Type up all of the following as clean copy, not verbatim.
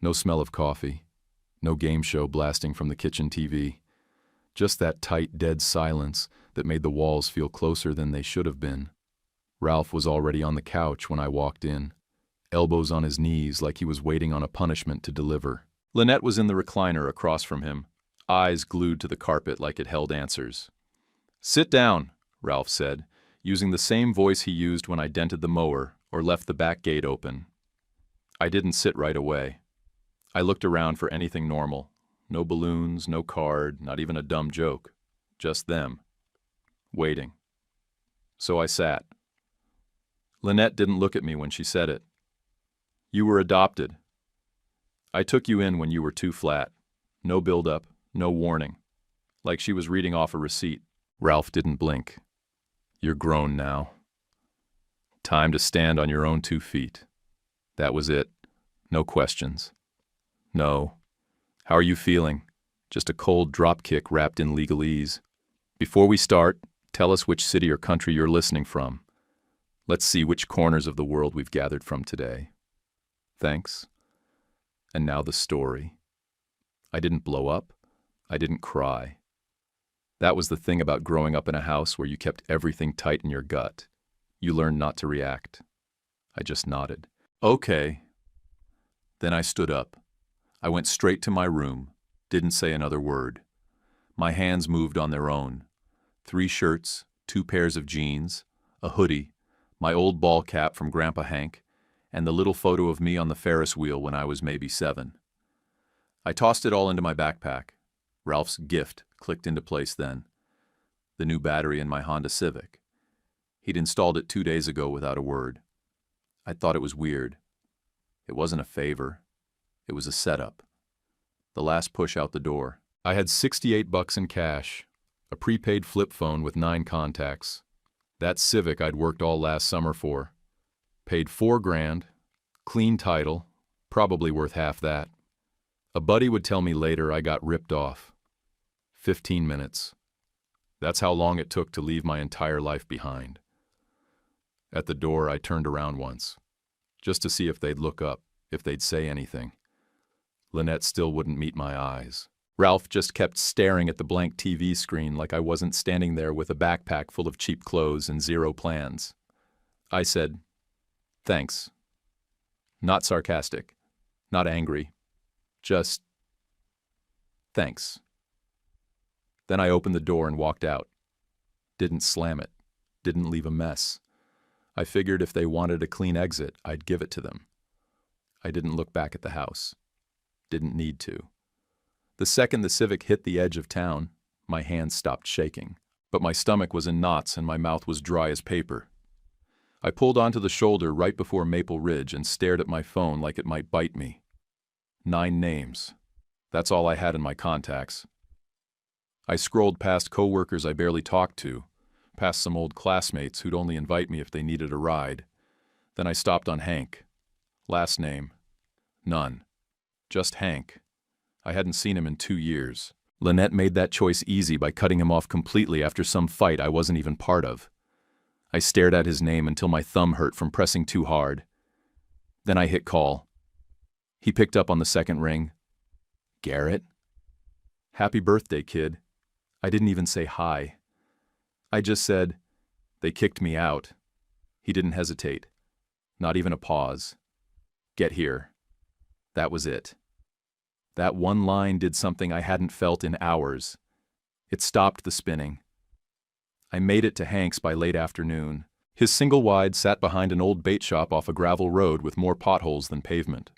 No smell of coffee. No game show blasting from the kitchen TV. Just that tight, dead silence that made the walls feel closer than they should have been. Ralph was already on the couch when I walked in, elbows on his knees like he was waiting on a punishment to deliver. Lynette was in the recliner across from him, eyes glued to the carpet like it held answers. "Sit down," Ralph said, using the same voice he used when I dented the mower or left the back gate open. I didn't sit right away. I looked around for anything normal. No balloons, no card, not even a dumb joke. Just them. Waiting. So I sat. Lynette didn't look at me when she said it. "You were adopted. I took you in when you were too flat. No build-up, no warning. Like she was reading off a receipt." Ralph didn't blink. "You're grown now. Time to stand on your own 2 feet. That was it. No questions. No. How are you feeling? Just a cold dropkick wrapped in legalese. Before we start, tell us which city or country you're listening from. Let's see which corners of the world we've gathered from today. Thanks. And now the story. I didn't blow up. I didn't cry. That was the thing about growing up in a house where you kept everything tight in your gut. You learned not to react. I just nodded. Okay. Then I stood up. I went straight to my room, didn't say another word. My hands moved on their own. 3 shirts, 2 pairs of jeans, a hoodie, my old ball cap from Grandpa Hank, and the little photo of me on the Ferris wheel when I was maybe 7. I tossed it all into my backpack. Ralph's gift clicked into place then. The new battery in my Honda Civic. He'd installed it 2 days ago without a word. I thought it was weird. It wasn't a favor. It was a setup. The last push out the door. I had $68 in cash, a prepaid flip phone with 9 contacts. That Civic I'd worked all last summer for. Paid $4 grand, clean title, probably worth half that. A buddy would tell me later I got ripped off. 15 minutes. That's how long it took to leave my entire life behind. At the door, I turned around once, just to see if they'd look up, if they'd say anything. Lynette still wouldn't meet my eyes. Ralph just kept staring at the blank TV screen like I wasn't standing there with a backpack full of cheap clothes and 0 plans. I said, "Thanks." Not sarcastic, not angry, just, "Thanks." Then I opened the door and walked out. Didn't slam it, didn't leave a mess. I figured if they wanted a clean exit, I'd give it to them. I didn't look back at the house. Didn't need to. The second the Civic hit the edge of town, my hands stopped shaking, but my stomach was in knots and my mouth was dry as paper. I pulled onto the shoulder right before Maple Ridge and stared at my phone like it might bite me. 9 names. That's all I had in my contacts. I scrolled past coworkers I barely talked to, past some old classmates who'd only invite me if they needed a ride. Then I stopped on Hank. Last name? None. Just Hank. I hadn't seen him in 2 years. Lynette made that choice easy by cutting him off completely after some fight I wasn't even part of. I stared at his name until my thumb hurt from pressing too hard. Then I hit call. He picked up on the second ring. "Garrett?" "Happy birthday, kid." I didn't even say hi. I just said, "They kicked me out." He didn't hesitate. Not even a pause. "Get here." That was it. That one line did something I hadn't felt in hours. It stopped the spinning. I made it to Hank's by late afternoon. His single-wide sat behind an old bait shop off a gravel road with more potholes than pavement.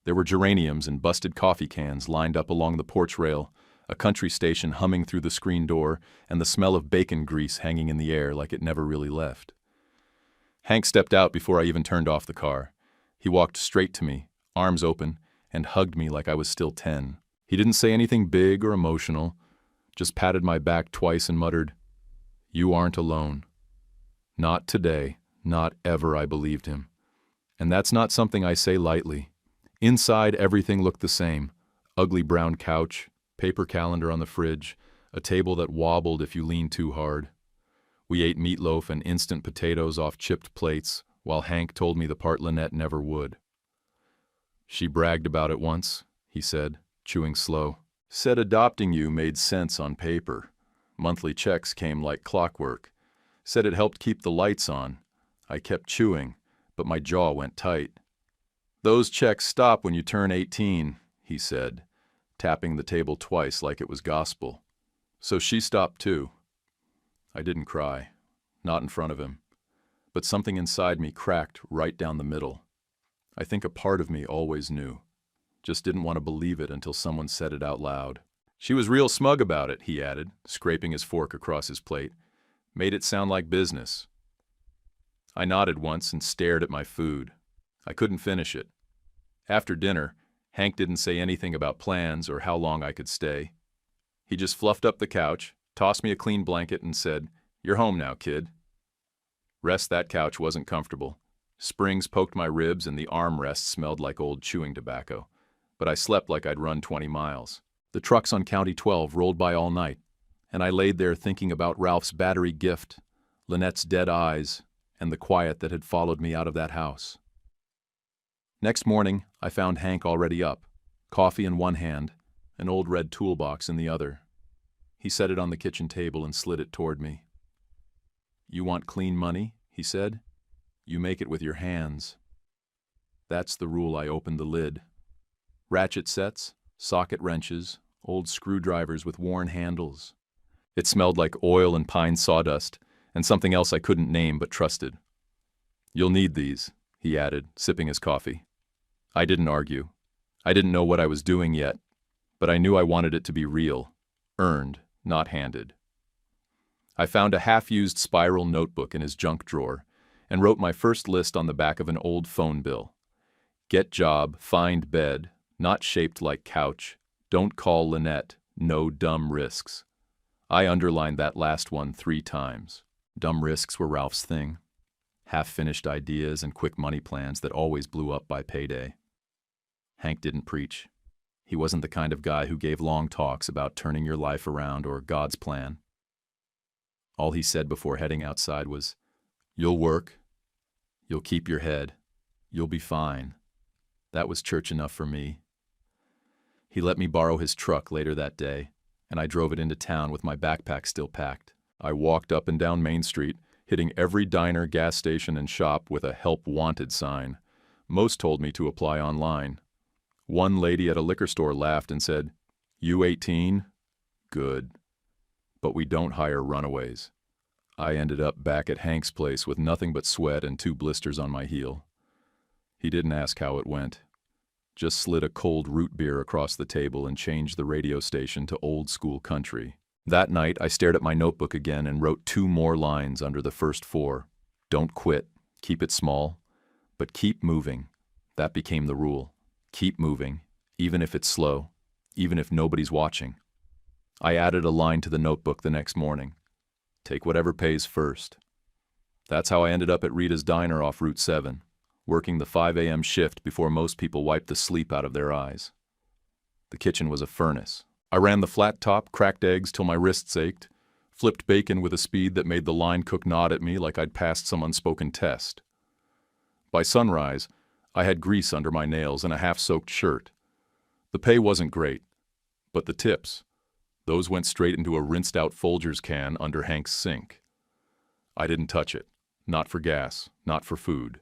There were geraniums and busted coffee cans lined up along the porch rail, a country station humming through the screen door, and the smell of bacon grease hanging in the air like it never really left. Hank stepped out before I even turned off the car. He walked straight to me, arms open, and hugged me like I was still 10. He didn't say anything big or emotional, just patted my back twice and muttered, "You aren't alone." Not today, not ever, I believed him. And that's not something I say lightly. Inside, everything looked the same. Ugly brown couch, paper calendar on the fridge, a table that wobbled if you leaned too hard. We ate meatloaf and instant potatoes off chipped plates, while Hank told me the part Lynette never would. She bragged about it once, he said, chewing slow. Said adopting you made sense on paper. Monthly checks came like clockwork. Said it helped keep the lights on. I kept chewing, but my jaw went tight. Those checks stop when you turn 18, he said, tapping the table twice like it was gospel. So she stopped too. I didn't cry, not in front of him, but something inside me cracked right down the middle. I think a part of me always knew, just didn't want to believe it until someone said it out loud. She was real smug about it, he added, scraping his fork across his plate. Made it sound like business. I nodded once and stared at my food. I couldn't finish it. After dinner, Hank didn't say anything about plans or how long I could stay. He just fluffed up the couch, tossed me a clean blanket and said, "You're home now, kid." Rest that couch wasn't comfortable. Springs poked my ribs and the armrest smelled like old chewing tobacco. But I slept like I'd run 20 miles. The trucks on County 12 rolled by all night, and I laid there thinking about Ralph's battery gift, Lynette's dead eyes, and the quiet that had followed me out of that house. Next morning, I found Hank already up, coffee in one hand, an old red toolbox in the other. He set it on the kitchen table and slid it toward me. "You want clean money?" he said. "You make it with your hands." That's the rule. I opened the lid. Ratchet sets, socket wrenches, old screwdrivers with worn handles. It smelled like oil and pine sawdust, and something else I couldn't name but trusted. "You'll need these," he added, sipping his coffee. I didn't argue. I didn't know what I was doing yet, but I knew I wanted it to be real, earned, not handed. I found a half-used spiral notebook in his junk drawer and wrote my first list on the back of an old phone bill. Get job, find bed, not shaped like couch, don't call Lynette, no dumb risks. I underlined that last one 3 times. Dumb risks were Ralph's thing. Half-finished ideas and quick money plans that always blew up by payday. Hank didn't preach. He wasn't the kind of guy who gave long talks about turning your life around or God's plan. All he said before heading outside was, "You'll work. You'll keep your head. You'll be fine." That was church enough for me. He let me borrow his truck later that day, and I drove it into town with my backpack still packed. I walked up and down Main Street, hitting every diner, gas station, and shop with a "Help Wanted" sign. Most told me to apply online. One lady at a liquor store laughed and said, "You 18? Good. But we don't hire runaways." I ended up back at Hank's place with nothing but sweat and 2 blisters on my heel. He didn't ask how it went. Just slid a cold root beer across the table and changed the radio station to old school country. That night, I stared at my notebook again and wrote 2 more lines under the first 4. Don't quit, keep it small, but keep moving. That became the rule. Keep moving, even if it's slow, even if nobody's watching. I added a line to the notebook the next morning. Take whatever pays first. That's how I ended up at Rita's Diner off Route 7, working the 5 a.m. shift before most people wiped the sleep out of their eyes. The kitchen was a furnace. I ran the flat top, cracked eggs till my wrists ached, flipped bacon with a speed that made the line cook nod at me like I'd passed some unspoken test. By sunrise, I had grease under my nails and a half-soaked shirt. The pay wasn't great, but the tips, those went straight into a rinsed-out Folgers can under Hank's sink. I didn't touch it, not for gas, not for food.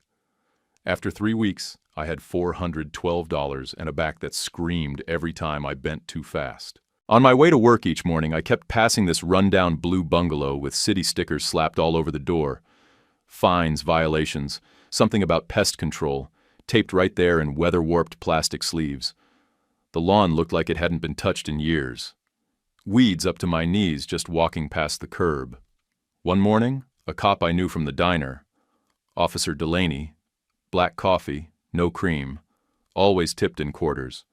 After 3 weeks, I had $412 and a back that screamed every time I bent too fast. On my way to work each morning, I kept passing this rundown blue bungalow with city stickers slapped all over the door. Fines, violations, something about pest control, taped right there in weather-warped plastic sleeves. The lawn looked like it hadn't been touched in years. Weeds up to my knees just walking past the curb. One morning, a cop I knew from the diner, Officer Delaney, black coffee, no cream, always tipped in quarters,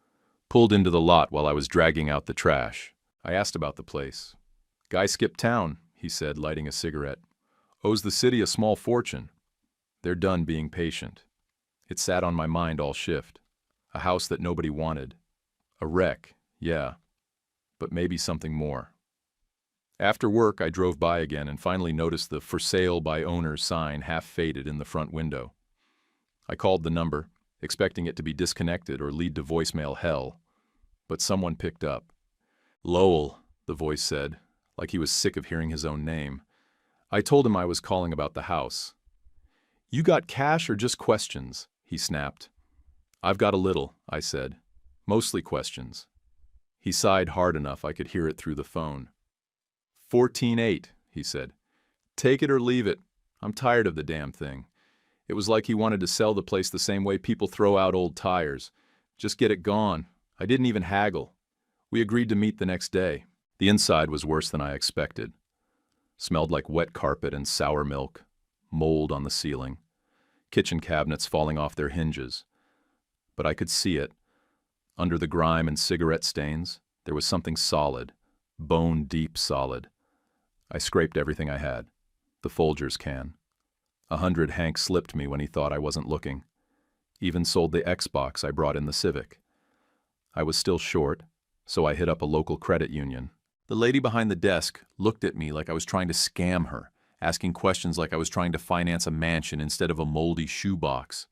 pulled into the lot while I was dragging out the trash. I asked about the place. "Guy skipped town," he said, lighting a cigarette. "Owes the city a small fortune. They're done being patient." It sat on my mind all shift. A house that nobody wanted. A wreck, yeah, but maybe something more. After work, I drove by again and finally noticed the "For Sale by Owner" sign half faded in the front window. I called the number. expecting it to be disconnected or lead to voicemail hell. But someone picked up. "Lowell," the voice said, like he was sick of hearing his own name. I told him I was calling about the house. "You got cash or just questions?" he snapped. "I've got a little," I said. "Mostly questions." He sighed hard enough I could hear it through the phone. 14.8, he said. "Take it or leave it. I'm tired of the damn thing." It was like he wanted to sell the place the same way people throw out old tires. Just get it gone. I didn't even haggle. We agreed to meet the next day. The inside was worse than I expected. Smelled like wet carpet and sour milk, mold on the ceiling, kitchen cabinets falling off their hinges. But I could see it. Under the grime and cigarette stains, there was something solid, bone-deep solid. I scraped everything I had. The Folgers can. 100 Hank slipped me when he thought I wasn't looking. Even sold the Xbox I brought in the Civic. I was still short, so I hit up a local credit union. The lady behind the desk looked at me like I was trying to scam her, asking questions like I was trying to finance a mansion instead of a moldy shoebox.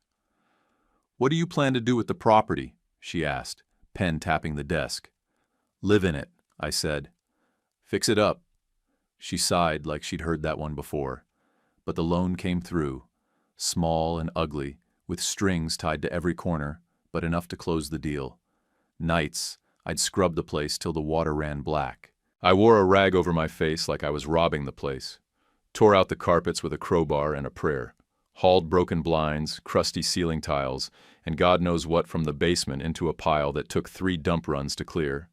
"What do you plan to do with the property?" she asked, pen tapping the desk. "Live in it," I said. "Fix it up." She sighed like she'd heard that one before. But the loan came through, small and ugly, with strings tied to every corner, but enough to close the deal. Nights, I'd scrub the place till the water ran black. I wore a rag over my face like I was robbing the place. Tore out the carpets with a crowbar and a prayer. Hauled broken blinds, crusty ceiling tiles, and God knows what from the basement into a pile that took 3 dump runs to clear.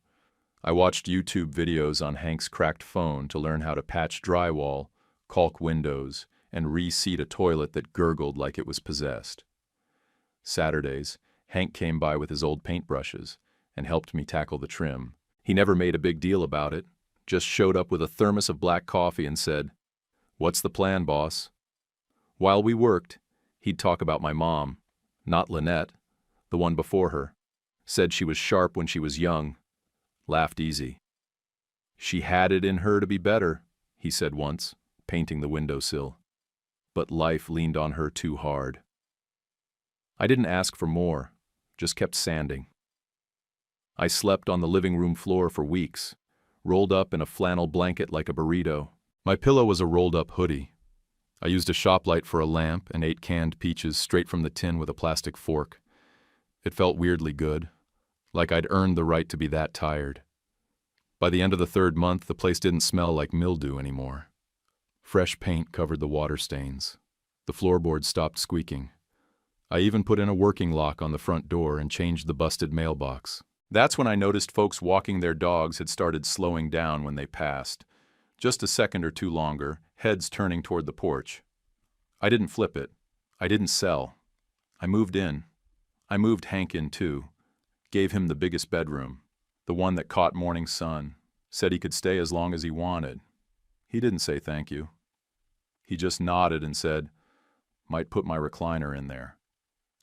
I watched YouTube videos on Hank's cracked phone to learn how to patch drywall, caulk windows, and reseat a toilet that gurgled like it was possessed. Saturdays, Hank came by with his old paintbrushes and helped me tackle the trim. He never made a big deal about it, just showed up with a thermos of black coffee and said, "What's the plan, boss?" While we worked, he'd talk about my mom, not Lynette, the one before her. Said she was sharp when she was young. Laughed easy. "She had it in her to be better," he said once, painting the windowsill. But life leaned on her too hard. I didn't ask for more, just kept sanding. I slept on the living room floor for weeks, rolled up in a flannel blanket like a burrito. My pillow was a rolled-up hoodie. I used a shop light for a lamp and ate canned peaches straight from the tin with a plastic fork. It felt weirdly good, like I'd earned the right to be that tired. By the end of the 3rd month, the place didn't smell like mildew anymore. Fresh paint covered the water stains. The floorboards stopped squeaking. I even put in a working lock on the front door and changed the busted mailbox. That's when I noticed folks walking their dogs had started slowing down when they passed. Just a second or two longer, heads turning toward the porch. I didn't flip it. I didn't sell. I moved in. I moved Hank in too. Gave him the biggest bedroom, the one that caught morning sun. Said he could stay as long as he wanted. He didn't say thank you. He just nodded and said, "Might put my recliner in there."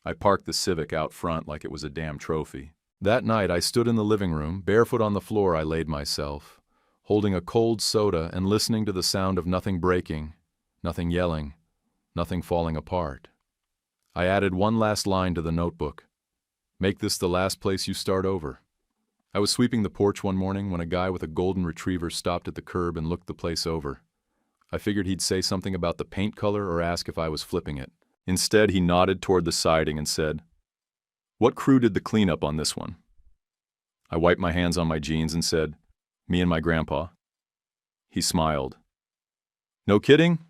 I parked the Civic out front like it was a damn trophy. That night I stood in the living room, barefoot on the floor I laid myself, holding a cold soda and listening to the sound of nothing breaking, nothing yelling, nothing falling apart. I added one last line to the notebook. "Make this the last place you start over." I was sweeping the porch one morning when a guy with a golden retriever stopped at the curb and looked the place over. I figured he'd say something about the paint color or ask if I was flipping it. Instead, he nodded toward the siding and said, "What crew did the cleanup on this one?" I wiped my hands on my jeans and said, "Me and my grandpa." He smiled. "No kidding?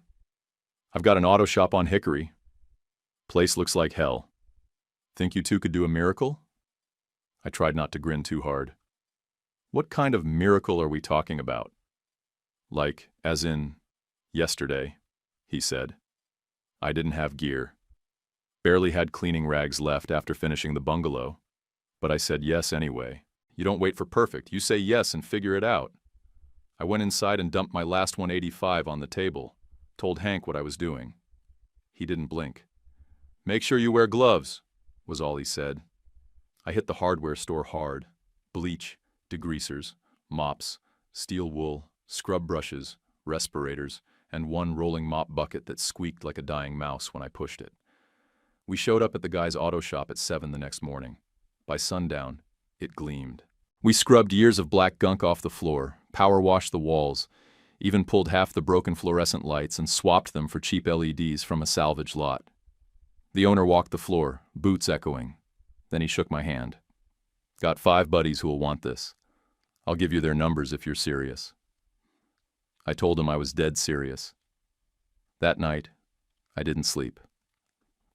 I've got an auto shop on Hickory. Place looks like hell. Think you two could do a miracle?" I tried not to grin too hard. "What kind of miracle are we talking about?" "Like, as in, yesterday," he said. I didn't have gear. Barely had cleaning rags left after finishing the bungalow. But I said yes anyway. You don't wait for perfect. You say yes and figure it out. I went inside and dumped my last 185 on the table. Told Hank what I was doing. He didn't blink. "Make sure you wear gloves," was all he said. I hit the hardware store hard. Bleach, degreasers, mops, steel wool, scrub brushes, respirators, and one rolling mop bucket that squeaked like a dying mouse when I pushed it. We showed up at the guy's auto shop at 7 the next morning. By sundown, it gleamed. We scrubbed years of black gunk off the floor, power washed the walls, even pulled half the broken fluorescent lights and swapped them for cheap LEDs from a salvage lot. The owner walked the floor, boots echoing. Then he shook my hand. Got 5 buddies who will want this. I'll give you their numbers if you're serious. I told him I was dead serious. That night, I didn't sleep.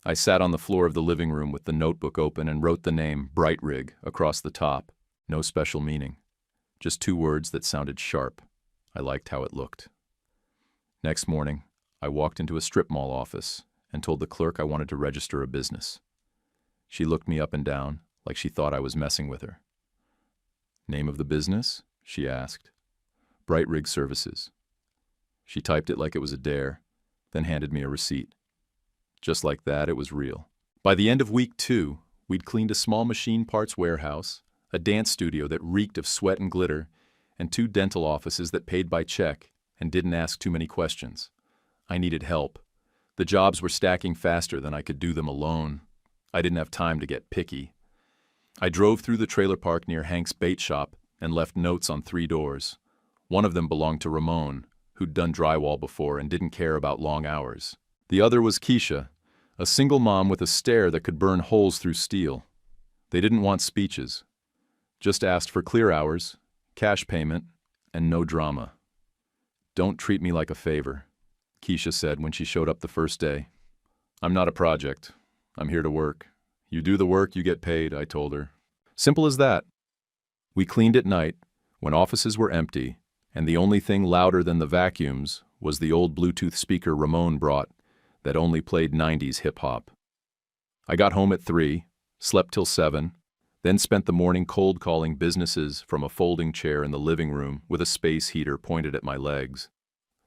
I sat on the floor of the living room with the notebook open and wrote the name Bright Rig across the top. No special meaning. Just 2 words that sounded sharp. I liked how it looked. Next morning, I walked into a strip mall office and told the clerk I wanted to register a business. She looked me up and down like she thought I was messing with her. Name of the business? She asked. Bright Rig Services. She typed it like it was a dare, then handed me a receipt. Just like that, it was real. By the end of week 2, we'd cleaned a small machine parts warehouse, a dance studio that reeked of sweat and glitter, and 2 dental offices that paid by check and didn't ask too many questions. I needed help. The jobs were stacking faster than I could do them alone. I didn't have time to get picky. I drove through the trailer park near Hank's bait shop and left notes on 3 doors. One of them belonged to Ramon, who'd done drywall before and didn't care about long hours. The other was Keisha, a single mom with a stare that could burn holes through steel. They didn't want speeches. Just asked for clear hours, cash payment, and no drama. Don't treat me like a favor, Keisha said when she showed up the first day. I'm not a project. I'm here to work. You do the work, you get paid, I told her. Simple as that. We cleaned at night, when offices were empty, and the only thing louder than the vacuums was the old Bluetooth speaker Ramon brought that only played 90s hip-hop. I got home at 3, slept till 7, then spent the morning cold calling businesses from a folding chair in the living room with a space heater pointed at my legs.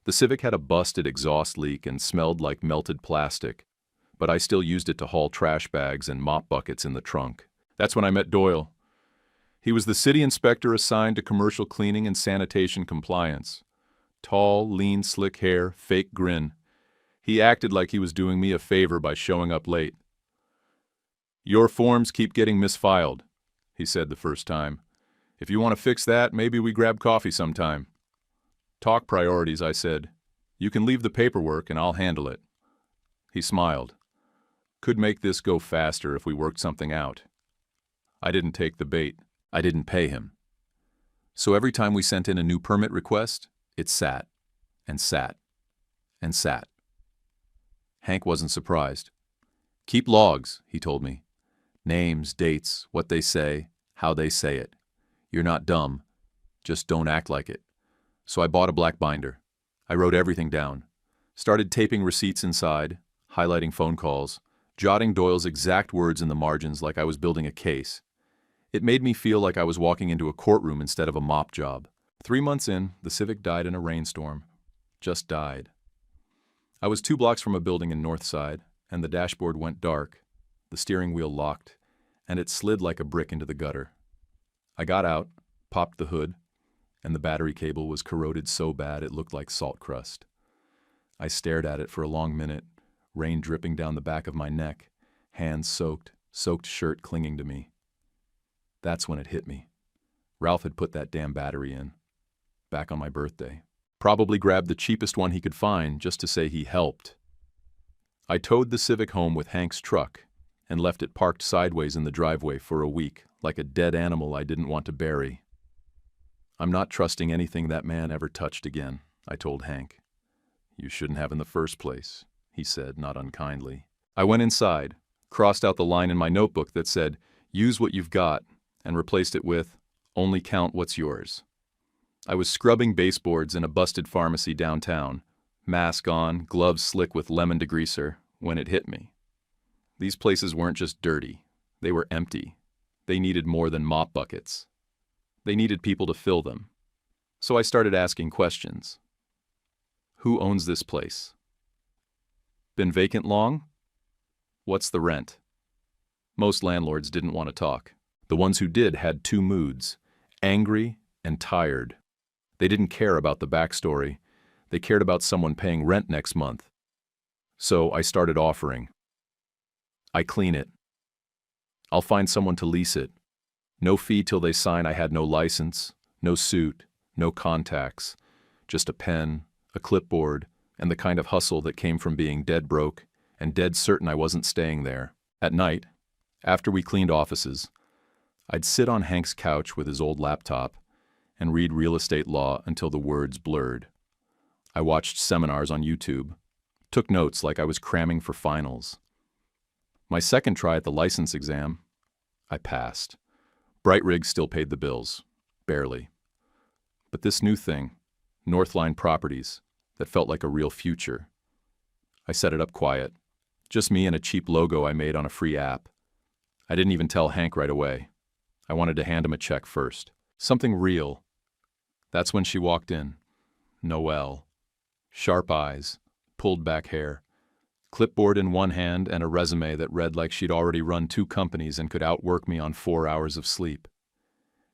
The Civic had a busted exhaust leak and smelled like melted plastic, but I still used it to haul trash bags and mop buckets in the trunk. That's when I met Doyle. He was the city inspector assigned to commercial cleaning and sanitation compliance. Tall, lean, slick hair, fake grin. He acted like he was doing me a favor by showing up late. Your forms keep getting misfiled, he said the first time. If you want to fix that, maybe we grab coffee sometime. Talk priorities, I said. You can leave the paperwork and I'll handle it. He smiled. Could make this go faster if we worked something out. I didn't take the bait. I didn't pay him. So every time we sent in a new permit request, it sat, and sat, and sat. Hank wasn't surprised. Keep logs, he told me. Names, dates, what they say, how they say it. You're not dumb. Just don't act like it. So I bought a black binder. I wrote everything down. Started taping receipts inside, highlighting phone calls, jotting Doyle's exact words in the margins like I was building a case. It made me feel like I was walking into a courtroom instead of a mop job. 3 months in, the Civic died in a rainstorm. Just died. I was 2 blocks from a building in Northside, and the dashboard went dark, the steering wheel locked, and it slid like a brick into the gutter. I got out, popped the hood, and the battery cable was corroded so bad it looked like salt crust. I stared at it for a long minute, rain dripping down the back of my neck, hands soaked shirt clinging to me. That's when it hit me. Ralph had put that damn battery in, back on my birthday. Probably grabbed the cheapest one he could find just to say he helped. I towed the Civic home with Hank's truck and left it parked sideways in the driveway for a week, like a dead animal I didn't want to bury. I'm not trusting anything that man ever touched again, I told Hank. You shouldn't have in the first place, he said, not unkindly. I went inside, crossed out the line in my notebook that said, use what you've got, and replaced it with, only count what's yours. I was scrubbing baseboards in a busted pharmacy downtown, mask on, gloves slick with lemon degreaser, when it hit me. These places weren't just dirty, they were empty. They needed more than mop buckets. They needed people to fill them. So I started asking questions. Who owns this place? Been vacant long? What's the rent? Most landlords didn't want to talk. The ones who did had 2 moods, angry and tired. They didn't care about the backstory. They cared about someone paying rent next month. So I started offering. I clean it. I'll find someone to lease it. No fee till they sign I had no license, no suit, no contacts, just a pen, a clipboard, and the kind of hustle that came from being dead broke and dead certain I wasn't staying there. At night, after we cleaned offices, I'd sit on Hank's couch with his old laptop and read real estate law until the words blurred. I watched seminars on YouTube, took notes like I was cramming for finals. My second try at the license exam, I passed. BrightRig still paid the bills, barely. But this new thing, Northline Properties, that felt like a real future. I set it up quiet, just me and a cheap logo I made on a free app. I didn't even tell Hank right away. I wanted to hand him a check first. Something real. That's when she walked in. Noelle. Sharp eyes, pulled back hair, clipboard in one hand and a resume that read like she'd already run 2 companies and could outwork me on 4 hours of sleep.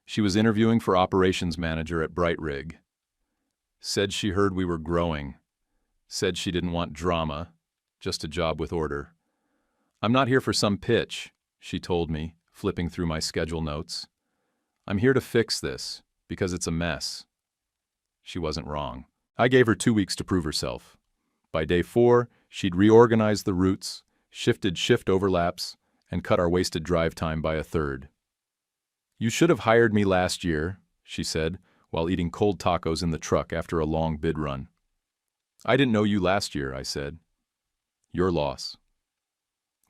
She was interviewing for operations manager at BrightRig. Said she heard we were growing. Said she didn't want drama, just a job with order. I'm not here for some pitch, she told me, flipping through my schedule notes. I'm here to fix this, because it's a mess. She wasn't wrong. I gave her 2 weeks to prove herself. By day 4, she'd reorganized the routes, shifted shift overlaps, and cut our wasted drive time by 1/3. You should have hired me last year, she said, while eating cold tacos in the truck after a long bid run. I didn't know you last year, I said. Your loss.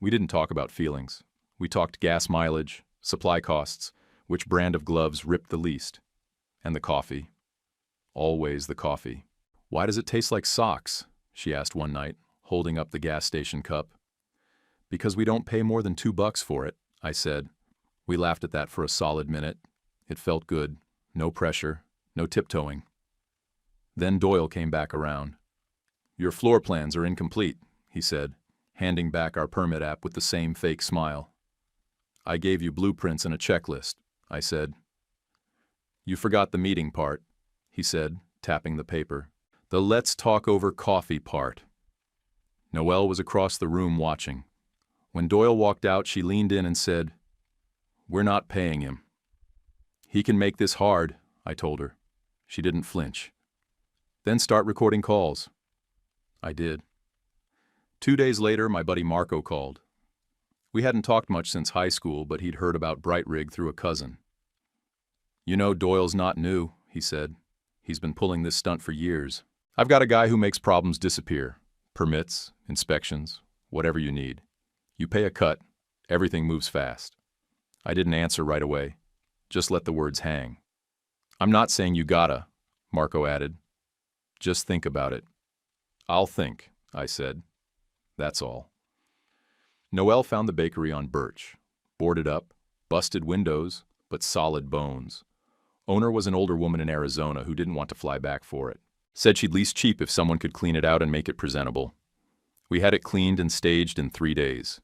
We didn't talk about feelings. We talked gas mileage, supply costs, which brand of gloves ripped the least, and the coffee. Always the coffee. Why does it taste like socks? She asked one night, holding up the gas station cup. Because we don't pay more than $2 for it, I said. We laughed at that for a solid minute. It felt good. No pressure. No tiptoeing. Then Doyle came back around. Your floor plans are incomplete, he said, handing back our permit app with the same fake smile. I gave you blueprints and a checklist, I said. You forgot the meeting part, he said, tapping the paper. The let's talk over coffee part. Noelle was across the room watching. When Doyle walked out, she leaned in and said, We're not paying him. He can make this hard, I told her. She didn't flinch. Then start recording calls. I did. 2 days later, my buddy Marco called. We hadn't talked much since high school, but he'd heard about BrightRig through a cousin. You know, Doyle's not new, he said. He's been pulling this stunt for years. I've got a guy who makes problems disappear. Permits, inspections, whatever you need. You pay a cut, everything moves fast. I didn't answer right away. Just let the words hang. I'm not saying you gotta, Marco added. Just think about it. I'll think, I said. That's all. Noelle found the bakery on Birch. Boarded up, busted windows, but solid bones. Owner was an older woman in Arizona who didn't want to fly back for it. Said she'd lease cheap if someone could clean it out and make it presentable. We had it cleaned and staged in 3 days.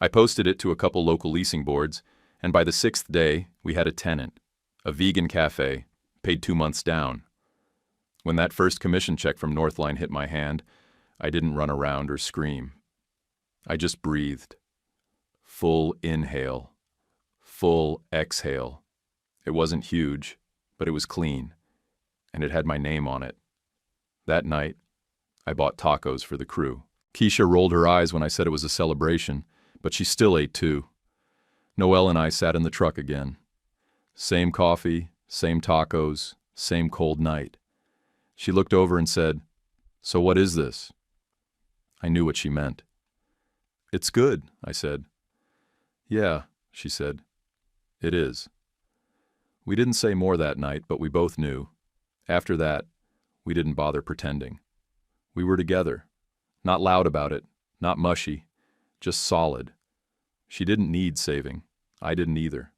I posted it to a couple local leasing boards, and by the 6th day, we had a tenant, a vegan cafe, paid 2 months down. When that first commission check from Northline hit my hand, I didn't run around or scream. I just breathed. Full inhale. Full exhale. It wasn't huge, but it was clean, and it had my name on it. That night, I bought tacos for the crew. Keisha rolled her eyes when I said it was a celebration, but she still ate too. Noelle and I sat in the truck again. Same coffee, same tacos, same cold night. She looked over and said, So what is this? I knew what she meant. It's good, I said. Yeah, she said. It is. We didn't say more that night, but we both knew. After that, we didn't bother pretending. We were together. Not loud about it, not mushy, just solid. She didn't need saving. I didn't either.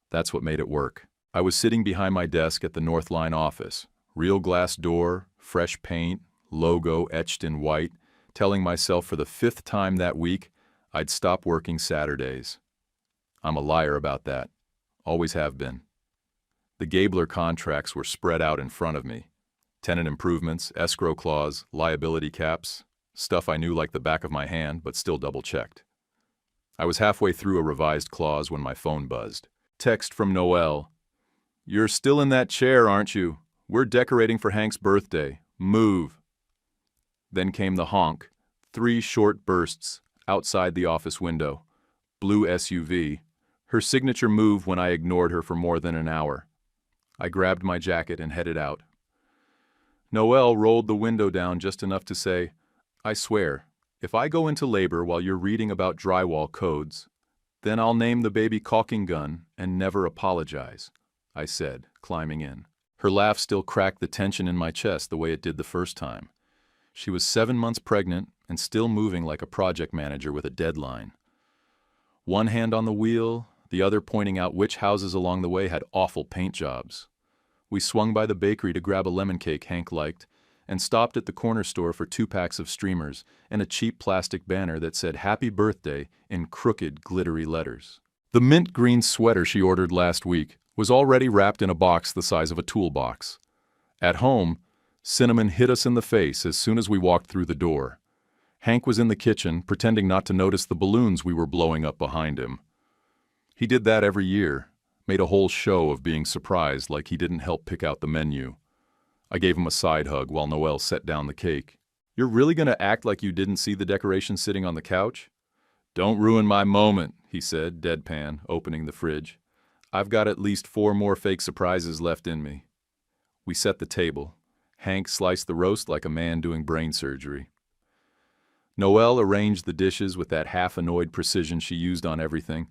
That's what made it work. I was sitting behind my desk at the Northline office, real glass door, fresh paint, logo etched in white, telling myself for the 5th time that week I'd stop working Saturdays. I'm a liar about that. Always have been. The Gabler contracts were spread out in front of me. Tenant improvements, escrow clause, liability caps, stuff I knew like the back of my hand but still double-checked. I was halfway through a revised clause when my phone buzzed. Text from Noelle. "You're still in that chair, aren't you? We're decorating for Hank's birthday. Move." Then came the honk, 3 short bursts, outside the office window. Blue SUV. Her signature move when I ignored her for more than an hour. I grabbed my jacket and headed out. Noelle rolled the window down just enough to say, "I swear, if I go into labor while you're reading about drywall codes, then I'll name the baby caulking gun and never apologize," I said, climbing in. Her laugh still cracked the tension in my chest the way it did the first time. She was 7 months pregnant and still moving like a project manager with a deadline. One hand on the wheel, the other pointing out which houses along the way had awful paint jobs. We swung by the bakery to grab a lemon cake Hank liked, and stopped at the corner store for 2 packs of streamers and a cheap plastic banner that said "Happy Birthday" in crooked, glittery letters. The mint green sweater she ordered last week was already wrapped in a box the size of a toolbox. At home, Cinnamon hit us in the face as soon as we walked through the door. Hank was in the kitchen, pretending not to notice the balloons we were blowing up behind him. He did that every year, made a whole show of being surprised like he didn't help pick out the menu. I gave him a side hug while Noelle set down the cake. "You're really gonna act like you didn't see the decorations sitting on the couch?" "Don't ruin my moment," he said, deadpan, opening the fridge. "I've got at least 4 more fake surprises left in me." We set the table. Hank sliced the roast like a man doing brain surgery. Noelle arranged the dishes with that half-annoyed precision she used on everything,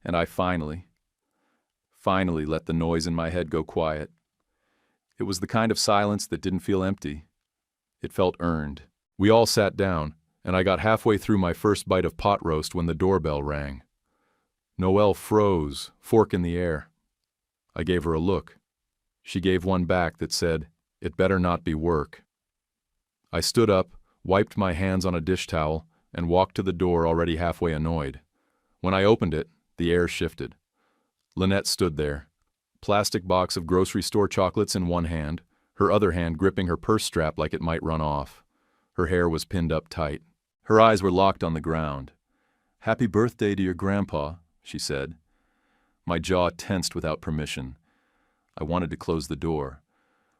and I finally let the noise in my head go quiet. It was the kind of silence that didn't feel empty. It felt earned. We all sat down, and I got halfway through my first bite of pot roast when the doorbell rang. Noelle froze, fork in the air. I gave her a look. She gave one back that said, "It better not be work." I stood up, wiped my hands on a dish towel, and walked to the door already halfway annoyed. When I opened it, the air shifted. Lynette stood there, plastic box of grocery store chocolates in one hand, her other hand gripping her purse strap like it might run off. Her hair was pinned up tight. Her eyes were locked on the ground. "Happy birthday to your grandpa," she said. My jaw tensed without permission. I wanted to close the door,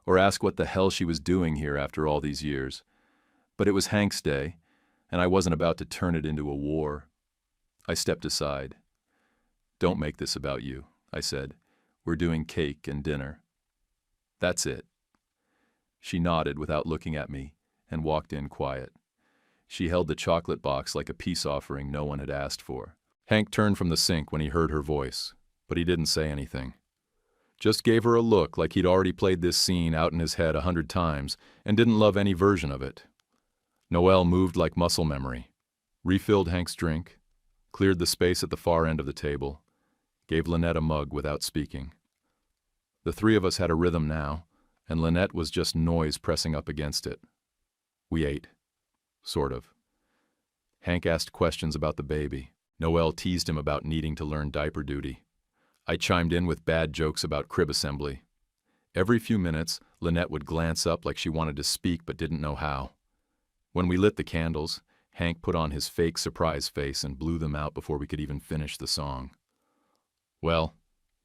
or ask what the hell she was doing here after all these years. But it was Hank's day, and I wasn't about to turn it into a war. I stepped aside. "Don't make this about you," I said. "We're doing cake and dinner." "That's it." She nodded without looking at me and walked in quiet. She held the chocolate box like a peace offering no one had asked for. Hank turned from the sink when he heard her voice, but he didn't say anything. Just gave her a look like he'd already played this scene out in his head 100 times and didn't love any version of it. Noelle moved like muscle memory, refilled Hank's drink, cleared the space at the far end of the table, gave Lynette a mug without speaking. The 3 of us had a rhythm now, and Lynette was just noise pressing up against it. We ate. Sort of. Hank asked questions about the baby. Noelle teased him about needing to learn diaper duty. I chimed in with bad jokes about crib assembly. Every few minutes, Lynette would glance up like she wanted to speak but didn't know how. When we lit the candles, Hank put on his fake surprise face and blew them out before we could even finish the song. "Well,"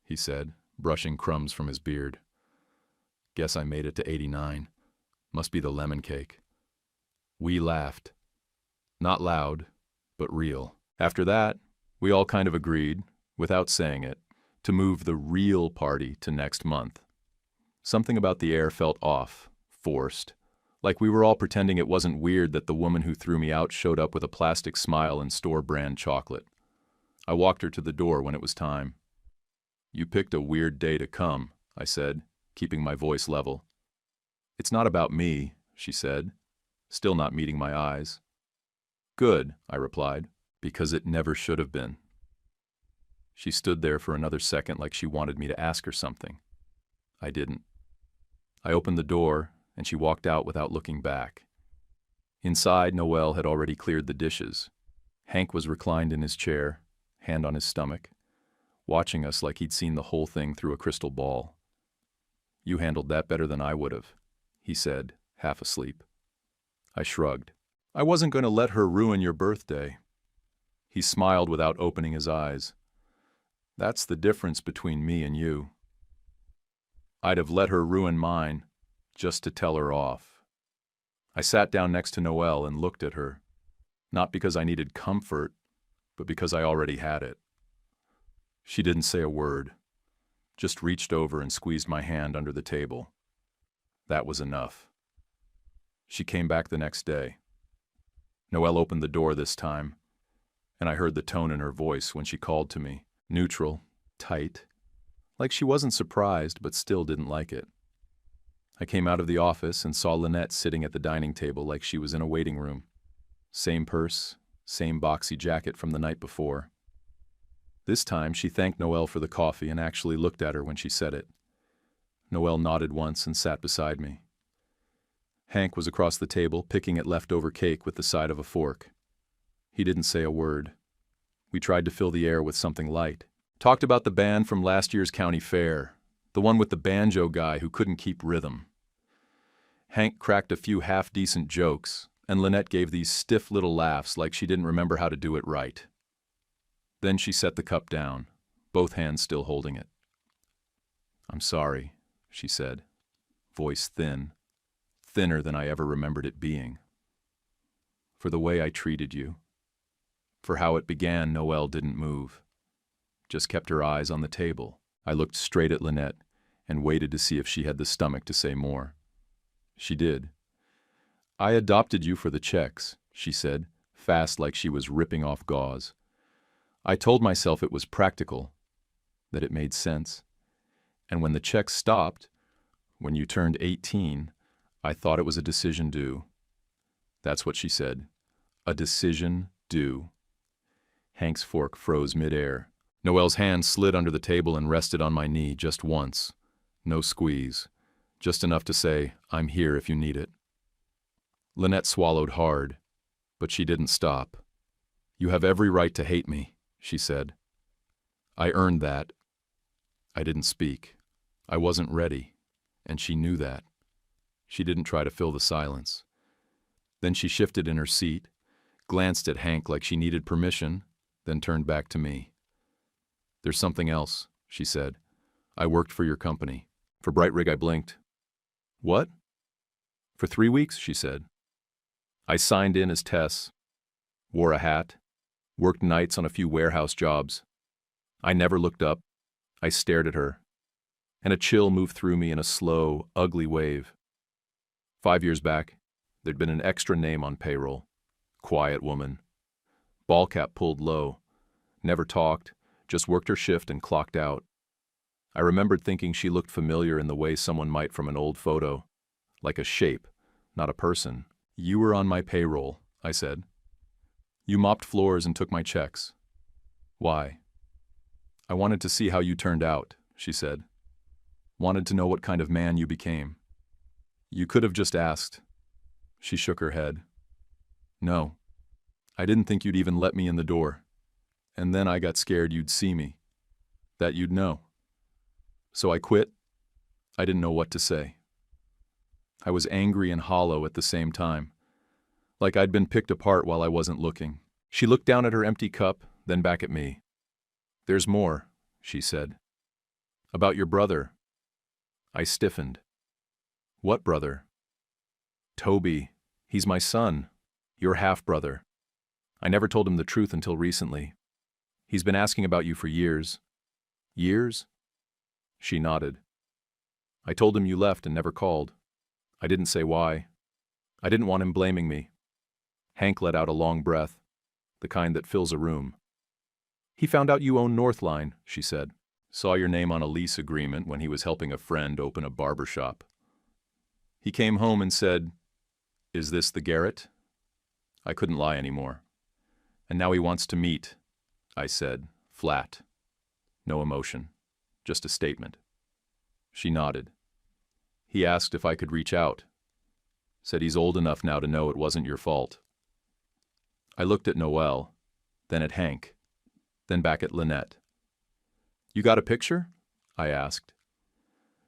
he said, brushing crumbs from his beard. "Guess I made it to 89. Must be the lemon cake." We laughed. Not loud, but real. After that, we all kind of agreed, without saying it, to move the real party to next month. Something about the air felt off, forced, like we were all pretending it wasn't weird that the woman who threw me out showed up with a plastic smile and store-brand chocolate. I walked her to the door when it was time. "You picked a weird day to come," I said, keeping my voice level. "It's not about me," she said, still not meeting my eyes. "Good," I replied, "because it never should have been." She stood there for another second like she wanted me to ask her something. I didn't. I opened the door, and she walked out without looking back. Inside, Noelle had already cleared the dishes. Hank was reclined in his chair, hand on his stomach, watching us like he'd seen the whole thing through a crystal ball. "You handled that better than I would have," he said, half asleep. I shrugged. "I wasn't going to let her ruin your birthday." He smiled without opening his eyes. That's the difference between me and you. I'd have let her ruin mine, just to tell her off. I sat down next to Noelle and looked at her, not because I needed comfort, but because I already had it. She didn't say a word, just reached over and squeezed my hand under the table. That was enough. She came back the next day. Noelle opened the door this time, and I heard the tone in her voice when she called to me, neutral, tight, like she wasn't surprised but still didn't like it. I came out of the office and saw Lynette sitting at the dining table like she was in a waiting room. Same purse, same boxy jacket from the night before. This time she thanked Noelle for the coffee and actually looked at her when she said it. Noelle nodded once and sat beside me. Hank was across the table, picking at leftover cake with the side of a fork. He didn't say a word. We tried to fill the air with something light. Talked about the band from last year's county fair, the one with the banjo guy who couldn't keep rhythm. Hank cracked a few half-decent jokes, and Lynette gave these stiff little laughs like she didn't remember how to do it right. Then she set the cup down, both hands still holding it. "I'm sorry," she said, voice thin, thinner than I ever remembered it being. "For the way I treated you." For how it began, Noelle didn't move, just kept her eyes on the table. I looked straight at Lynette and waited to see if she had the stomach to say more. She did. "I adopted you for the checks," she said, fast like she was ripping off gauze. "I told myself it was practical, that it made sense. And when the checks stopped, when you turned 18, I thought it was a decision due." That's what she said. A decision due. Hank's fork froze midair. Noelle's hand slid under the table and rested on my knee just once. No squeeze. Just enough to say, "I'm here if you need it." Lynette swallowed hard, but she didn't stop. "You have every right to hate me," she said. "I earned that." I didn't speak. I wasn't ready, and she knew that. She didn't try to fill the silence. Then she shifted in her seat, glanced at Hank like she needed permission, then turned back to me. "There's something else," she said. "I worked for your company." For Bright Rig I blinked. "What?" "For 3 weeks," she said. "I signed in as Tess, wore a hat, worked nights on a few warehouse jobs. I never looked up. I stared at her, and a chill moved through me in a slow, ugly wave. 5 years back, there'd been an extra name on payroll. Quiet woman. Ball cap pulled low. Never talked, just worked her shift and clocked out. I remembered thinking she looked familiar in the way someone might from an old photo. Like a shape, not a person. "You were on my payroll," I said. "You mopped floors and took my checks. Why?" "I wanted to see how you turned out," she said. "Wanted to know what kind of man you became. You could have just asked." She shook her head. "No. I didn't think you'd even let me in the door. And then I got scared you'd see me. That you'd know. So I quit. I didn't know what to say." I was angry and hollow at the same time, like I'd been picked apart while I wasn't looking. She looked down at her empty cup, then back at me. "There's more," she said. "About your brother." I stiffened. "What brother?" "Toby. He's my son. Your half-brother. I never told him the truth until recently. He's been asking about you for years." "Years?" She nodded. "I told him you left and never called. I didn't say why. I didn't want him blaming me." Hank let out a long breath, the kind that fills a room. "He found out you own Northline," she said. "Saw your name on a lease agreement when he was helping a friend open a barber shop. He came home and said, 'Is this the Garrett?' I couldn't lie anymore. 'And now he wants to meet,' I said, flat. No emotion, just a statement." She nodded. "He asked if I could reach out. Said he's old enough now to know it wasn't your fault." I looked at Noelle, then at Hank, then back at Lynette. "You got a picture?" I asked.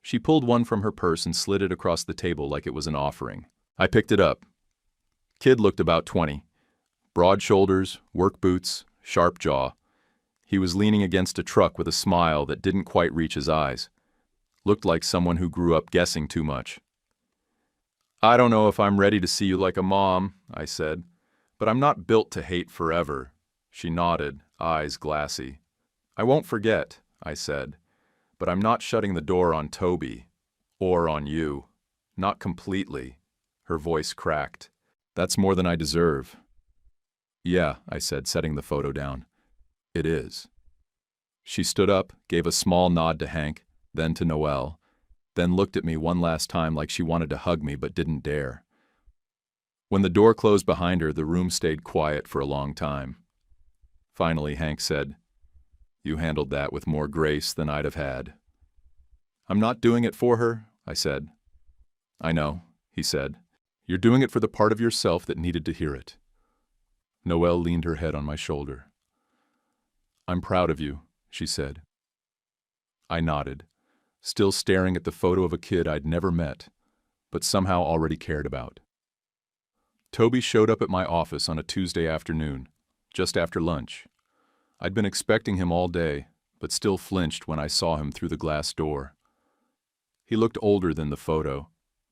She pulled one from her purse and slid it across the table like it was an offering. I picked it up. Kid looked about 20. Broad shoulders, work boots, sharp jaw. He was leaning against a truck with a smile that didn't quite reach his eyes. Looked like someone who grew up guessing too much. "I don't know if I'm ready to see you like a mom," I said, "but I'm not built to hate forever." She nodded, eyes glassy. "I won't forget," I said, "but I'm not shutting the door on Toby. Or on you. Not completely." Her voice cracked. "That's more than I deserve." "Yeah," I said, setting the photo down. "It is." She stood up, gave a small nod to Hank, then to Noelle, then looked at me one last time like she wanted to hug me but didn't dare. When the door closed behind her, the room stayed quiet for a long time. Finally, Hank said, "You handled that with more grace than I'd have had." "I'm not doing it for her," I said. "I know," he said. "You're doing it for the part of yourself that needed to hear it." Noelle leaned her head on my shoulder. "I'm proud of you," she said. I nodded, still staring at the photo of a kid I'd never met, but somehow already cared about. Toby showed up at my office on a Tuesday afternoon, just after lunch. I'd been expecting him all day, but still flinched when I saw him through the glass door. He looked older than the photo,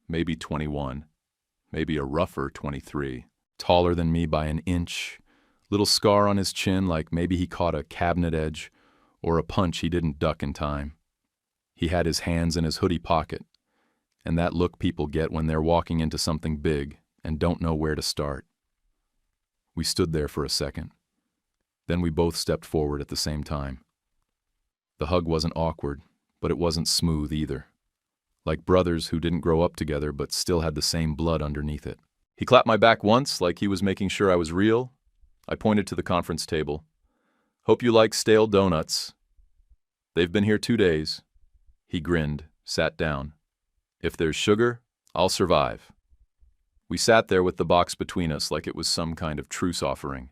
maybe 21, maybe a rougher 23, taller than me by an inch, little scar on his chin like maybe he caught a cabinet edge or a punch he didn't duck in time. He had his hands in his hoodie pocket, and that look people get when they're walking into something big and don't know where to start. We stood there for a second. Then we both stepped forward at the same time. The hug wasn't awkward, but it wasn't smooth either. Like brothers who didn't grow up together but still had the same blood underneath it. He clapped my back once, like he was making sure I was real. I pointed to the conference table. "Hope you like stale donuts. They've been here 2 days. He grinned, sat down. "If there's sugar, I'll survive." We sat there with the box between us like it was some kind of truce offering.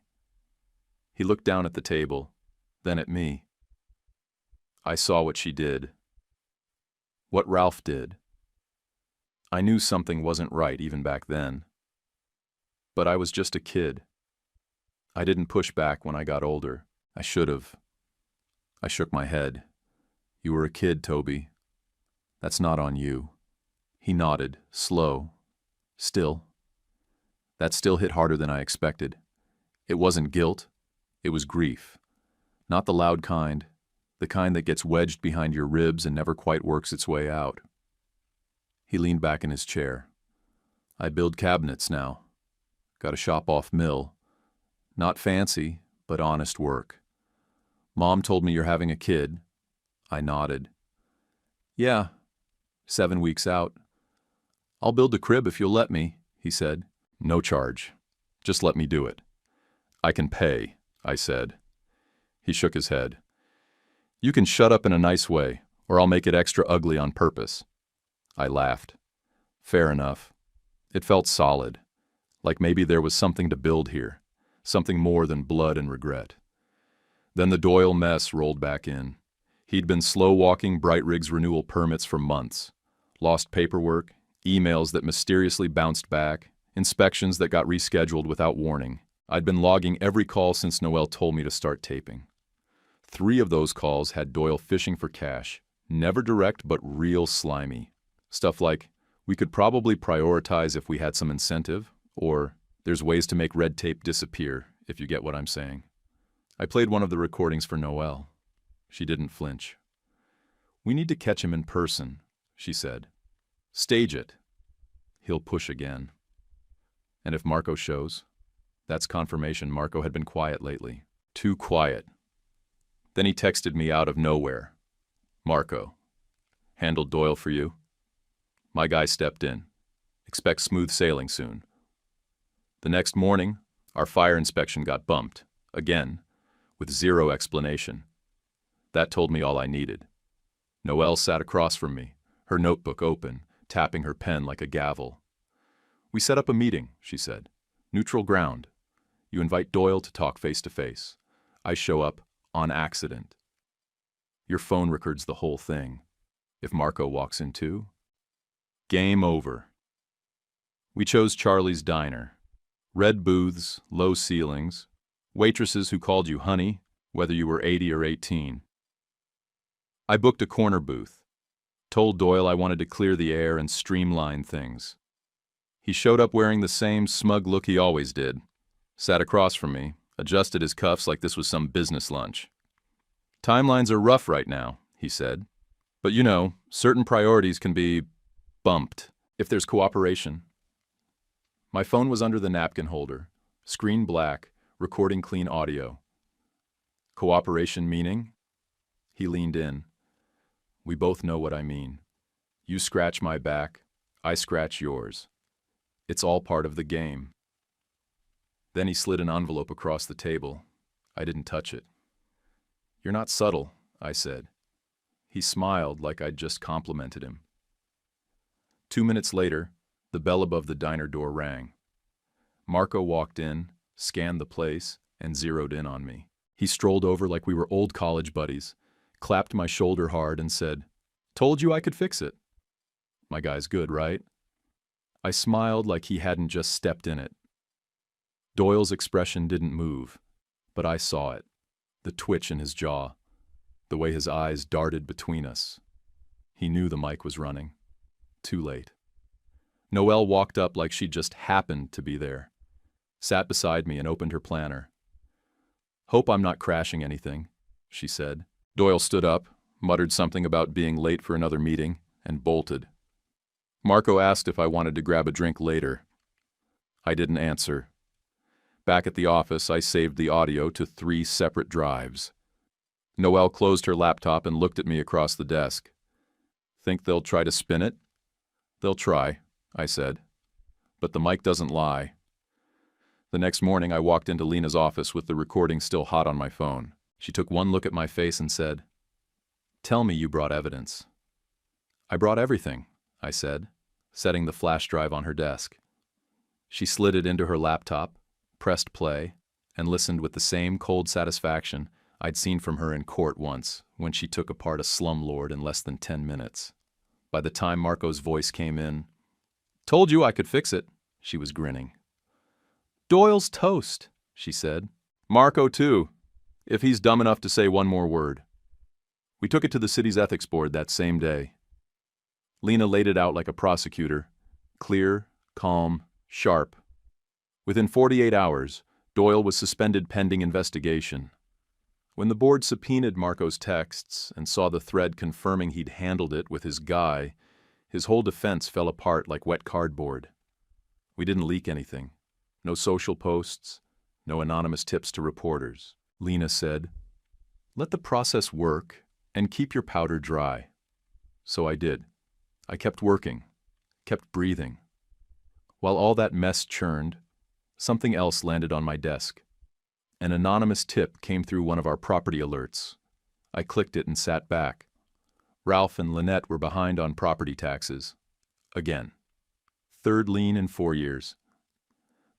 He looked down at the table, then at me. I saw what she did. What Ralph did. I knew something wasn't right even back then. But I was just a kid. I didn't push back when I got older. I should have. I shook my head. "You were a kid, Toby. That's not on you." He nodded, slow. "Still." That still hit harder than I expected. It wasn't guilt. It was grief. Not the loud kind, the kind that gets wedged behind your ribs and never quite works its way out. He leaned back in his chair. "I build cabinets now. Got a shop off Mill. Not fancy, but honest work. Mom told me you're having a kid." I nodded. "Yeah, 7 weeks out." "I'll build a crib if you'll let me," he said. "No charge. Just let me do it." "I can pay," I said. He shook his head. "You can shut up in a nice way, or I'll make it extra ugly on purpose." I laughed. Fair enough. It felt solid, like maybe there was something to build here, something more than blood and regret. Then the Doyle mess rolled back in. He'd been slow-walking Bright Rig's renewal permits for months. Lost paperwork, emails that mysteriously bounced back, inspections that got rescheduled without warning. I'd been logging every call since Noelle told me to start taping. 3 of those calls had Doyle fishing for cash, never direct but real slimy. Stuff like, "We could probably prioritize if we had some incentive," or "There's ways to make red tape disappear," if you get what I'm saying. I played one of the recordings for Noelle. She didn't flinch. "We need to catch him in person," she said. "Stage it. He'll push again." And if Marco shows? That's confirmation Marco had been quiet lately. Too quiet. Then he texted me out of nowhere. "Marco, handled Doyle for you?" My guy stepped in. "Expect smooth sailing soon." The next morning, our fire inspection got bumped, again, with 0 explanation. That told me all I needed. Noelle sat across from me, her notebook open, tapping her pen like a gavel. "We set up a meeting," she said. "Neutral ground. You invite Doyle to talk face to face. I show up on accident. Your phone records the whole thing. If Marco walks in too, game over." We chose Charlie's Diner. Red booths, low ceilings, Waitresses who called you honey, whether you were 80 or 18. I booked a corner booth. Told Doyle I wanted to clear the air and streamline things. He showed up wearing the same smug look he always did. Sat across from me, adjusted his cuffs like this was some business lunch. Timelines are rough right now, he said. But you know, certain priorities can be bumped if there's cooperation. My phone was under the napkin holder, screen black, recording clean audio. Cooperation meaning? He leaned in. We both know what I mean. You scratch my back, I scratch yours. It's all part of the game. Then he slid an envelope across the table. I didn't touch it. You're not subtle, I said. He smiled like I'd just complimented him. 2 minutes later, the bell above the diner door rang. Marco walked in, scanned the place, and zeroed in on me. He strolled over like we were old college buddies, clapped my shoulder hard and said, "Told you I could fix it." My guy's good, right? I smiled like he hadn't just stepped in it. Doyle's expression didn't move, but I saw it, the twitch in his jaw, the way his eyes darted between us. He knew the mic was running. Too late. Noelle walked up like she'd just happened to be there, sat beside me and opened her planner. "Hope I'm not crashing anything," she said. Doyle stood up, muttered something about being late for another meeting, and bolted. Marco asked if I wanted to grab a drink later. I didn't answer. Back at the office, I saved the audio to 3 separate drives. Noelle closed her laptop and looked at me across the desk. "Think they'll try to spin it?" "They'll try," I said. "But the mic doesn't lie." The next morning, I walked into Lena's office with the recording still hot on my phone. She took one look at my face and said, "Tell me you brought evidence." "I brought everything," I said, setting the flash drive on her desk. She slid it into her laptop, pressed play, and listened with the same cold satisfaction I'd seen from her in court once when she took apart a slumlord in less than 10 minutes. By the time Marco's voice came in, "Told you I could fix it," she was grinning. "Doyle's toast," she said. "Marco, too, if he's dumb enough to say one more word." We took it to the city's ethics board that same day. Lena laid it out like a prosecutor, clear, calm, sharp. Within 48 hours, Doyle was suspended pending investigation. When the board subpoenaed Marco's texts and saw the thread confirming he'd handled it with his guy, his whole defense fell apart like wet cardboard. We didn't leak anything. No social posts, no anonymous tips to reporters. Lena said, "Let the process work and keep your powder dry." So I did. I kept working, kept breathing. While all that mess churned, something else landed on my desk. An anonymous tip came through one of our property alerts. I clicked it and sat back. Ralph and Lynette were behind on property taxes. Again. 3rd lien in 4 years.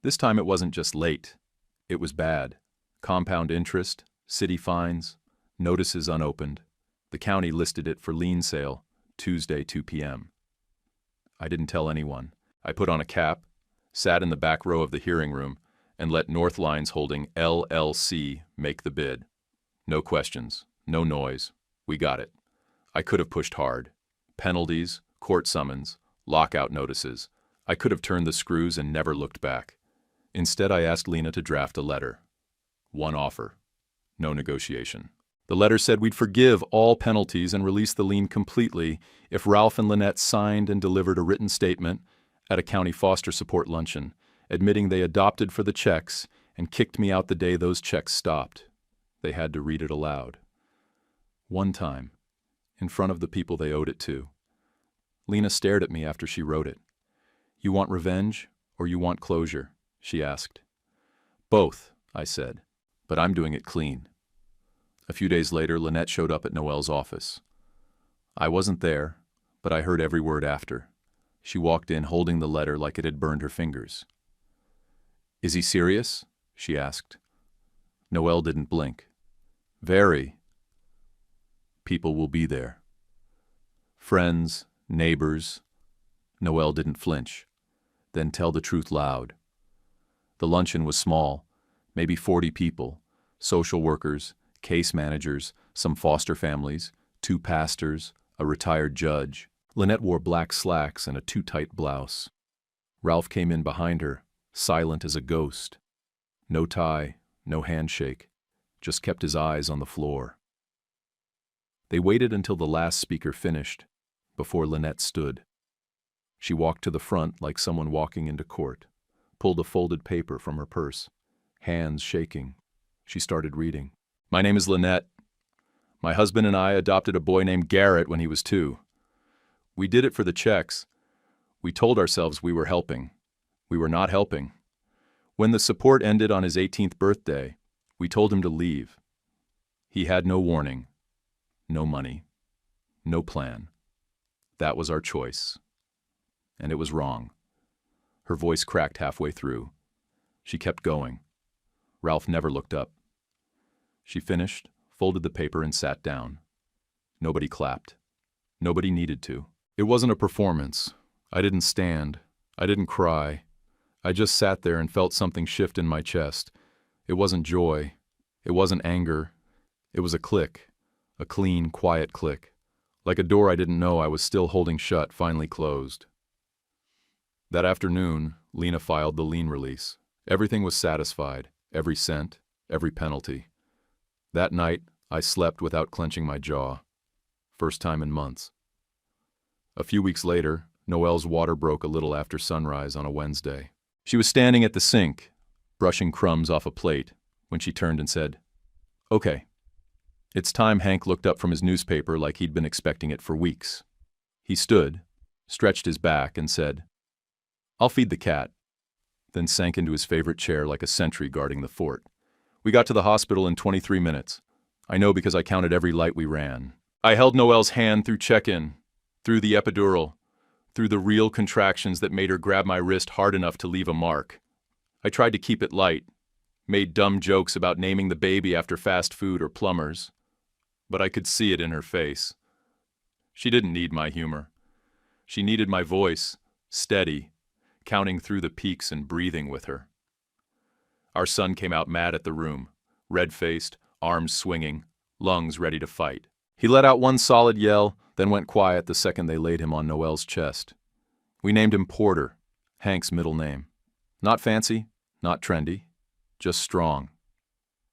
This time it wasn't just late. It was bad. Compound interest, city fines, notices unopened. The county listed it for lien sale, Tuesday 2 p.m. I didn't tell anyone. I put on a cap, sat in the back row of the hearing room, and let Northlines Holding LLC make the bid. No questions, no noise. We got it. I could have pushed hard. Penalties, court summons, lockout notices. I could have turned the screws and never looked back. Instead, I asked Lena to draft a letter. One offer. No negotiation. The letter said we'd forgive all penalties and release the lien completely if Ralph and Lynette signed and delivered a written statement at a county foster support luncheon, admitting they adopted for the checks and kicked me out the day those checks stopped. They had to read it aloud. One time, in front of the people they owed it to. Lena stared at me after she wrote it. "You want revenge or you want closure?" she asked. "Both," I said, "but I'm doing it clean." A few days later, Lynette showed up at Noelle's office. I wasn't there, but I heard every word after. She walked in holding the letter like it had burned her fingers. "Is he serious?" she asked. Noelle didn't blink. "Very. People will be there. Friends, neighbors." Noelle didn't flinch. "Then tell the truth loud." The luncheon was small, Maybe 40 people, social workers, case managers, some foster families, 2 pastors, a retired judge. Lynette wore black slacks and a too-tight blouse. Ralph came in behind her, silent as a ghost. No tie, no handshake, just kept his eyes on the floor. They waited until the last speaker finished, before Lynette stood. She walked to the front like someone walking into court, pulled a folded paper from her purse, hands shaking. She started reading. "My name is Lynette. My husband and I adopted a boy named Garrett when he was 2. We did it for the checks. We told ourselves we were helping. We were not helping. When the support ended on his 18th birthday, we told him to leave. He had no warning, no money, no plan. That was our choice. And it was wrong." Her voice cracked halfway through. She kept going. Ralph never looked up. She finished, folded the paper, and sat down. Nobody clapped. Nobody needed to. It wasn't a performance. I didn't stand. I didn't cry. I just sat there and felt something shift in my chest. It wasn't joy. It wasn't anger. It was a click. A clean, quiet click. Like a door I didn't know I was still holding shut finally closed. That afternoon, Lena filed the lien release. Everything was satisfied. Every cent, every penalty. That night, I slept without clenching my jaw. First time in months. A few weeks later, Noelle's water broke a little after sunrise on a Wednesday. She was standing at the sink, brushing crumbs off a plate, when she turned and said, "Okay." It's time. Hank looked up from his newspaper like he'd been expecting it for weeks. He stood, stretched his back, and said, "I'll feed the cat," then sank into his favorite chair like a sentry guarding the fort. We got to the hospital in 23 minutes. I know because I counted every light we ran. I held Noelle's hand through check-in, through the epidural, through the real contractions that made her grab my wrist hard enough to leave a mark. I tried to keep it light, made dumb jokes about naming the baby after fast food or plumbers, but I could see it in her face. She didn't need my humor. She needed my voice, steady, counting through the peaks and breathing with her. Our son came out mad at the room, red-faced, arms swinging, lungs ready to fight. He let out one solid yell, then went quiet the second they laid him on Noelle's chest. We named him Porter, Hank's middle name. Not fancy, not trendy, just strong.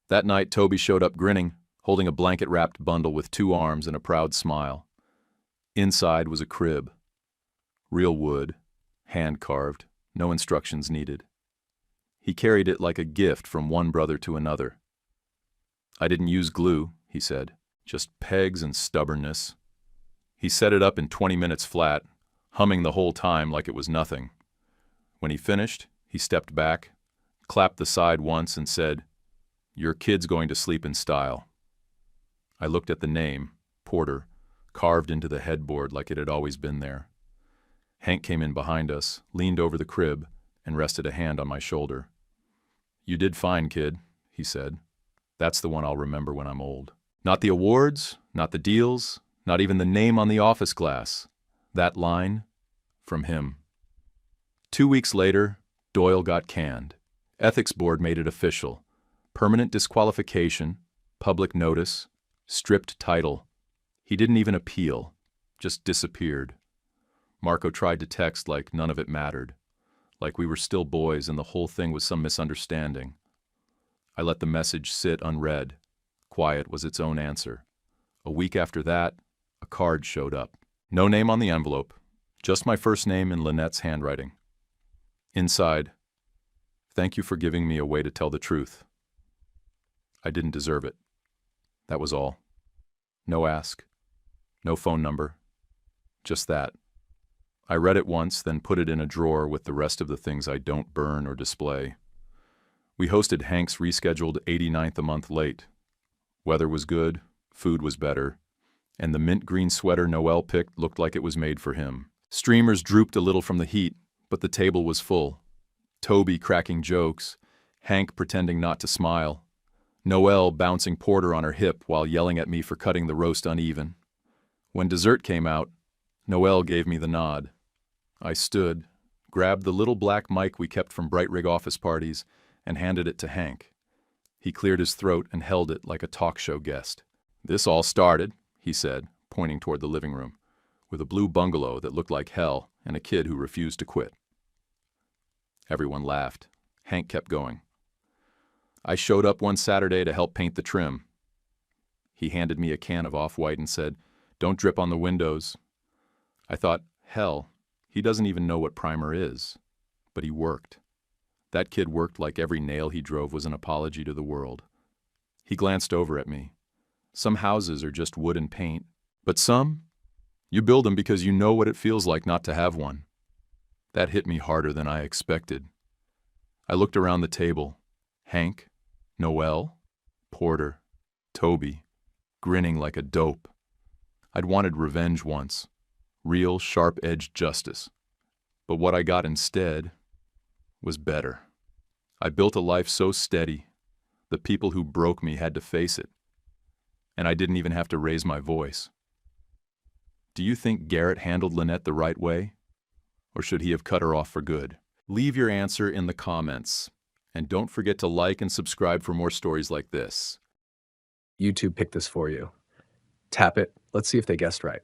That night, Toby showed up grinning, holding a blanket-wrapped bundle with 2 arms and a proud smile. Inside was a crib. Real wood, hand-carved, no instructions needed. He carried it like a gift from one brother to another. "I didn't use glue," he said, "just pegs and stubbornness." He set it up in 20 minutes flat, humming the whole time like it was nothing. When he finished, he stepped back, clapped the side once, and said, "Your kid's going to sleep in style." I looked at the name, Porter, carved into the headboard like it had always been there. Hank came in behind us, leaned over the crib, and rested a hand on my shoulder. "You did fine, kid," he said. "That's the one I'll remember when I'm old. Not the awards, not the deals, not even the name on the office glass. That line, from him." 2 weeks later, Doyle got canned. Ethics board made it official. Permanent disqualification, public notice, stripped title. He didn't even appeal, just disappeared. Marco tried to text like none of it mattered, like we were still boys and the whole thing was some misunderstanding. I let the message sit unread. Quiet was its own answer. A week after that, a card showed up. No name on the envelope, just my first name in Lynette's handwriting. Inside, "Thank you for giving me a way to tell the truth. I didn't deserve it." That was all. No ask, no phone number, just that. I read it once, then put it in a drawer with the rest of the things I don't burn or display. We hosted Hank's rescheduled 89th a month late. Weather was good, food was better, and the mint green sweater Noelle picked looked like it was made for him. Streamers drooped a little from the heat, but the table was full. Toby cracking jokes, Hank pretending not to smile, Noelle bouncing Porter on her hip while yelling at me for cutting the roast uneven. When dessert came out, Noelle gave me the nod. I stood, grabbed the little black mic we kept from Bright Rig office parties, and handed it to Hank. He cleared his throat and held it like a talk show guest. "This all started," he said, pointing toward the living room, "with a blue bungalow that looked like hell and a kid who refused to quit." Everyone laughed. Hank kept going. "I showed up one Saturday to help paint the trim." He handed me a can of Off-White and said, "Don't drip on the windows." I thought, hell, he doesn't even know what primer is. But he worked. That kid worked like every nail he drove was an apology to the world. He glanced over at me. "Some houses are just wood and paint, but some, you build them because you know what it feels like not to have one." That hit me harder than I expected. I looked around the table. Hank, Noel, Porter, Toby, grinning like a dope. I'd wanted revenge once. Real, sharp-edged justice. But what I got instead was better. I built a life so steady, the people who broke me had to face it. And I didn't even have to raise my voice. Do you think Garrett handled Lynette the right way? Or should he have cut her off for good? Leave your answer in the comments. And don't forget to like and subscribe for more stories like this. YouTube picked this for you. Tap it. Let's see if they guessed right.